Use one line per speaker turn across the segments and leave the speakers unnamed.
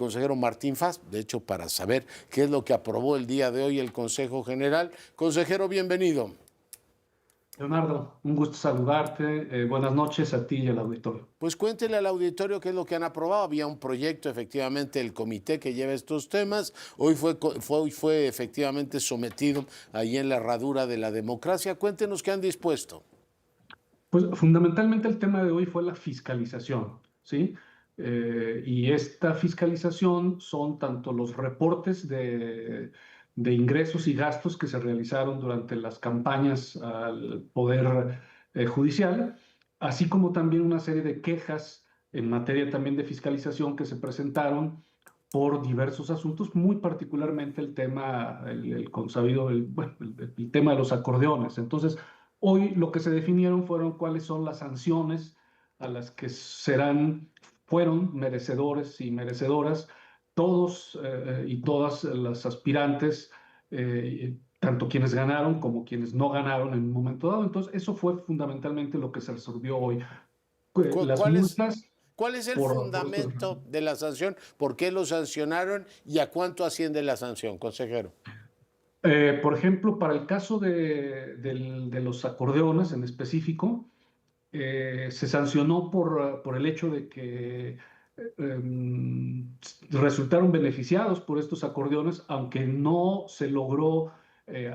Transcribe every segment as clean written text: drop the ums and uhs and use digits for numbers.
consejero Martín Faz, de hecho, para saber qué es lo que aprobó el día de hoy el Consejo General. Consejero, bienvenido.
Leonardo, un gusto saludarte. Buenas noches a ti y al auditorio.
Pues cuéntele al auditorio qué es lo que han aprobado. Había un proyecto, efectivamente, el comité que lleva estos temas. Hoy fue efectivamente sometido ahí en la herradura de la democracia. Cuéntenos qué han dispuesto.
Pues fundamentalmente el tema de hoy fue la fiscalización, ¿sí? Y esta fiscalización son tanto los reportes de ingresos y gastos que se realizaron durante las campañas al Poder Judicial, así como también una serie de quejas en materia también de fiscalización que se presentaron por diversos asuntos, muy particularmente el tema, el consabido, bueno, el tema de los acordeones. Entonces, hoy lo que se definieron fueron cuáles son las sanciones a las que fueron merecedores y merecedoras todos y todas las aspirantes, tanto quienes ganaron como quienes no ganaron en un momento dado. Entonces, eso fue fundamentalmente lo que se resolvió hoy. Las
¿Cuál es,
multas
cuál es el
por estos.
fundamento de la sanción? ¿Por qué lo sancionaron y a cuánto asciende la sanción, consejero?
Por ejemplo, para el caso de los acordeones en específico, se sancionó por el hecho de que resultaron beneficiados por estos acordeones, aunque no se logró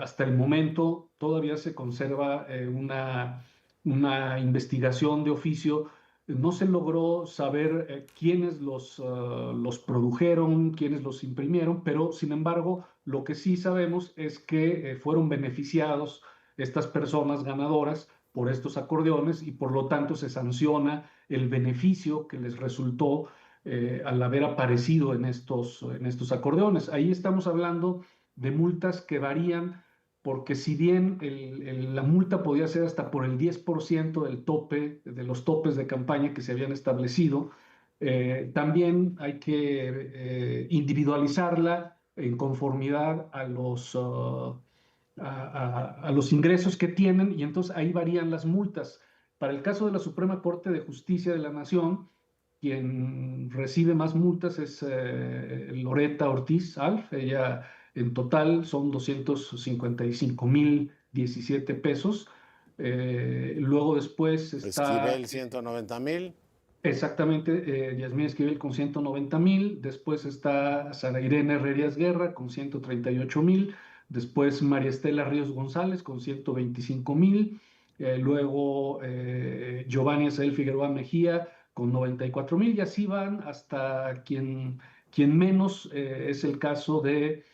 hasta el momento, todavía se conserva una investigación de oficio. No se logró saber quiénes los produjeron, quiénes los imprimieron, pero sin embargo, lo que sí sabemos es que fueron beneficiados estas personas ganadoras por estos acordeones y por lo tanto se sanciona el beneficio que les resultó al haber aparecido en estos acordeones. Ahí estamos hablando de multas que varían porque si bien la multa podía ser hasta por el 10% del tope, de los topes de campaña que se habían establecido, también hay que individualizarla en conformidad a los ingresos que tienen y entonces ahí varían las multas. Para el caso de la Suprema Corte de Justicia de la Nación, quien recibe más multas es Loretta Ortiz Alf. Ella en total son 255,017 pesos. Luego después está
Esquivel, 190,000.
exactamente Yasmín Esquivel con 190,000. Después está Sara Irene Herrerías Guerra con 138,000. Después María Estela Ríos González con 125,000. Luego Giovanni Azael Figueroa Mejía con 94,000. Y así van hasta quien menos, es el caso de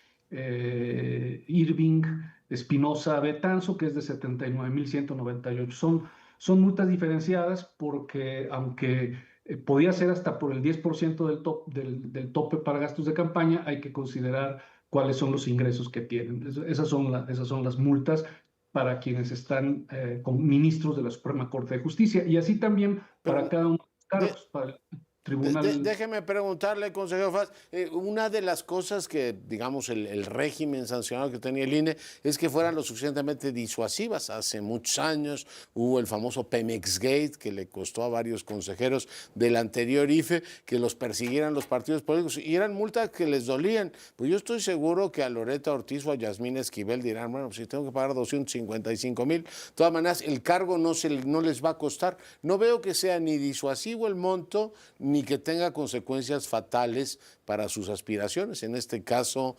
Irving Espinosa Betanzo, que es de 79,198. Son multas diferenciadas porque aunque podía ser hasta por el 10% del tope para gastos de campaña, hay que considerar cuáles son los ingresos que tienen. Esas son las multas para quienes están como ministros de la Suprema Corte de Justicia y así también para
Pero
cada uno de los
de,
cargos, para el tribunal.
déjeme preguntarle, consejero Faz, una de las cosas que, digamos, el régimen sancionado que tenía el INE es que fueran lo suficientemente disuasivas. Hace muchos años hubo el famoso Pemex Gate, que le costó a varios consejeros del anterior IFE que los persiguieran los partidos políticos, y eran multas que les dolían. Pues yo estoy seguro que a Loretta Ortiz o a Yasmín Esquivel dirán, bueno, pues si tengo que pagar 255,000, de todas maneras el cargo no les va a costar. No veo que sea ni disuasivo el monto, ni que tenga consecuencias fatales para sus aspiraciones, en este caso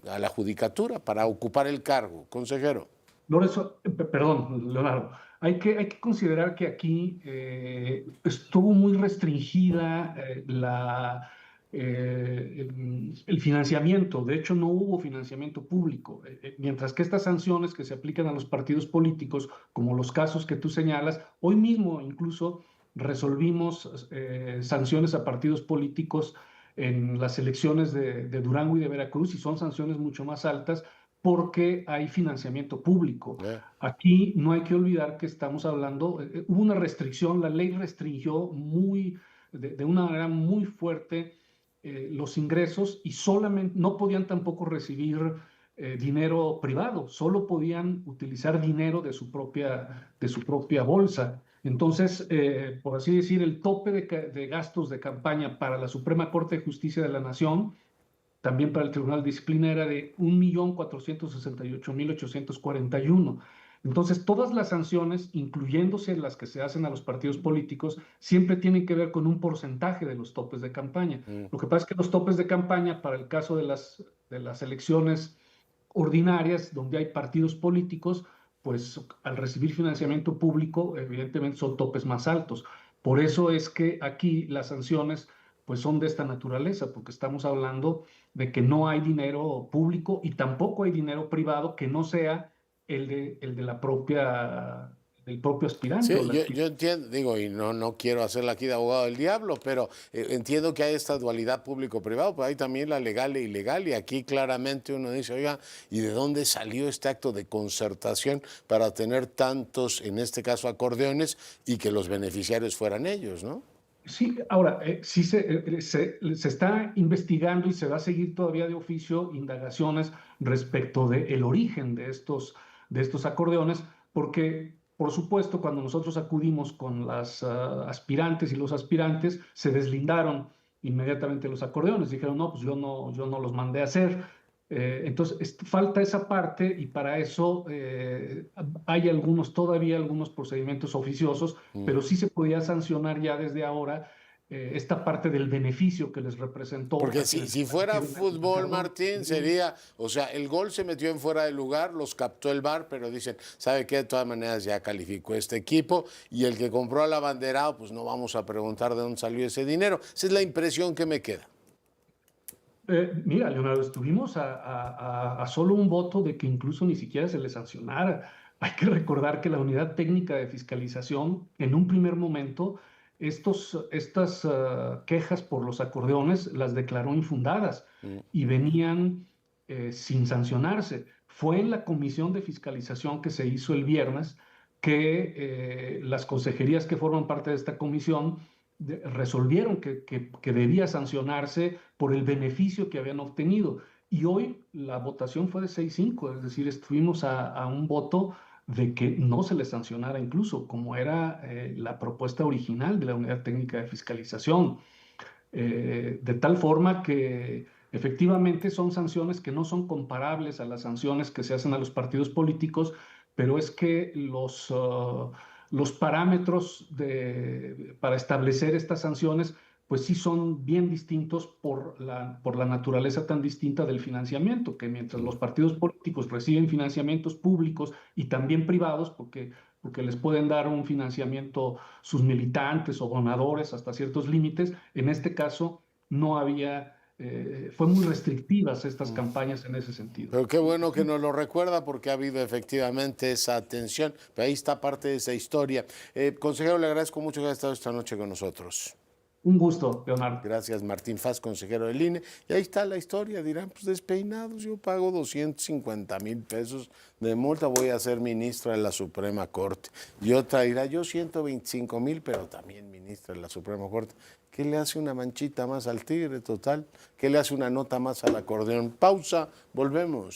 a la judicatura, para ocupar el cargo. Consejero.
Perdón, Leonardo, hay que considerar que aquí estuvo muy restringida el financiamiento. De hecho, no hubo financiamiento público, mientras que estas sanciones que se aplican a los partidos políticos, como los casos que tú señalas, hoy mismo incluso resolvimos sanciones a partidos políticos en las elecciones de Durango y de Veracruz y son sanciones mucho más altas porque hay financiamiento público. Aquí no hay que olvidar que estamos hablando, hubo una restricción, la ley restringió de una manera muy fuerte los ingresos y solamente no podían tampoco recibir dinero privado, solo podían utilizar dinero de su propia bolsa. Entonces, por así decir, el tope de gastos de campaña para la Suprema Corte de Justicia de la Nación, también para el Tribunal de Disciplina, era de 1.468.841. Entonces, todas las sanciones, incluyéndose las que se hacen a los partidos políticos, siempre tienen que ver con un porcentaje de los topes de campaña. Lo que pasa es que los topes de campaña, para el caso de las elecciones ordinarias, donde hay partidos políticos, pues al recibir financiamiento público, evidentemente son topes más altos. Por eso es que aquí las sanciones pues son de esta naturaleza, porque estamos hablando de que no hay dinero público y tampoco hay dinero privado que no sea el de la propia, del propio aspirante o
Sí,
la
yo
aspirante.
entiendo, digo, y no quiero hacerla aquí de abogado del diablo, pero entiendo que hay esta dualidad público-privado, pero hay también la legal e ilegal, y aquí claramente uno dice, oiga, ¿y de dónde salió este acto de concertación para tener tantos, en este caso, acordeones, y que los beneficiarios fueran ellos, ¿no?
Sí, ahora, sí se está investigando y se va a seguir todavía de oficio indagaciones respecto del origen de estos acordeones, porque, por supuesto, cuando nosotros acudimos con las aspirantes y los aspirantes, se deslindaron inmediatamente los acordeones. Dijeron, no, pues yo no los mandé a hacer. Entonces, falta esa parte y para eso hay todavía algunos procedimientos oficiosos, pero sí se podía sancionar ya desde ahora esta parte del beneficio que les representó
Porque
a quienes
si fuera
reciben el
fútbol,
perdón.
Martín, sería, o sea, el gol se metió en fuera de lugar, los captó el VAR, pero dicen, ¿sabe qué? De todas maneras ya calificó este equipo, y el que compró al abanderado, pues no vamos a preguntar de dónde salió ese dinero. Esa es la impresión que me queda.
Mira, Leonardo, estuvimos a solo un voto de que incluso ni siquiera se le sancionara. Hay que recordar que la Unidad Técnica de Fiscalización, en un primer momento, estas quejas por los acordeones las declaró infundadas y venían sin sancionarse. Fue en la comisión de fiscalización que se hizo el viernes que las consejerías que forman parte de esta comisión resolvieron que debía sancionarse por el beneficio que habían obtenido. Y hoy la votación fue de 6-5, es decir, estuvimos a un voto de que no se les sancionara incluso, como era la propuesta original de la Unidad Técnica de Fiscalización. De tal forma que efectivamente son sanciones que no son comparables a las sanciones que se hacen a los partidos políticos, pero es que los parámetros para establecer estas sanciones pues sí son bien distintos por la naturaleza tan distinta del financiamiento, que mientras los partidos políticos reciben financiamientos públicos y también privados, porque les pueden dar un financiamiento sus militantes o donadores hasta ciertos límites. En este caso no había, fue muy restrictivas estas campañas en ese sentido.
Pero qué bueno que nos lo recuerda, porque ha habido efectivamente esa atención. Pero ahí está parte de esa historia. Consejero, le agradezco mucho que haya estado esta noche con nosotros.
Un gusto, Leonardo.
Gracias, Martín Faz, consejero del INE. Y ahí está la historia. Dirán, pues despeinados, yo pago 250,000 pesos de multa, voy a ser ministra de la Suprema Corte. Y otra dirá, yo 125,000, pero también ministra de la Suprema Corte. ¿Qué le hace una manchita más al tigre total? ¿Qué le hace una nota más al acordeón? Pausa, volvemos.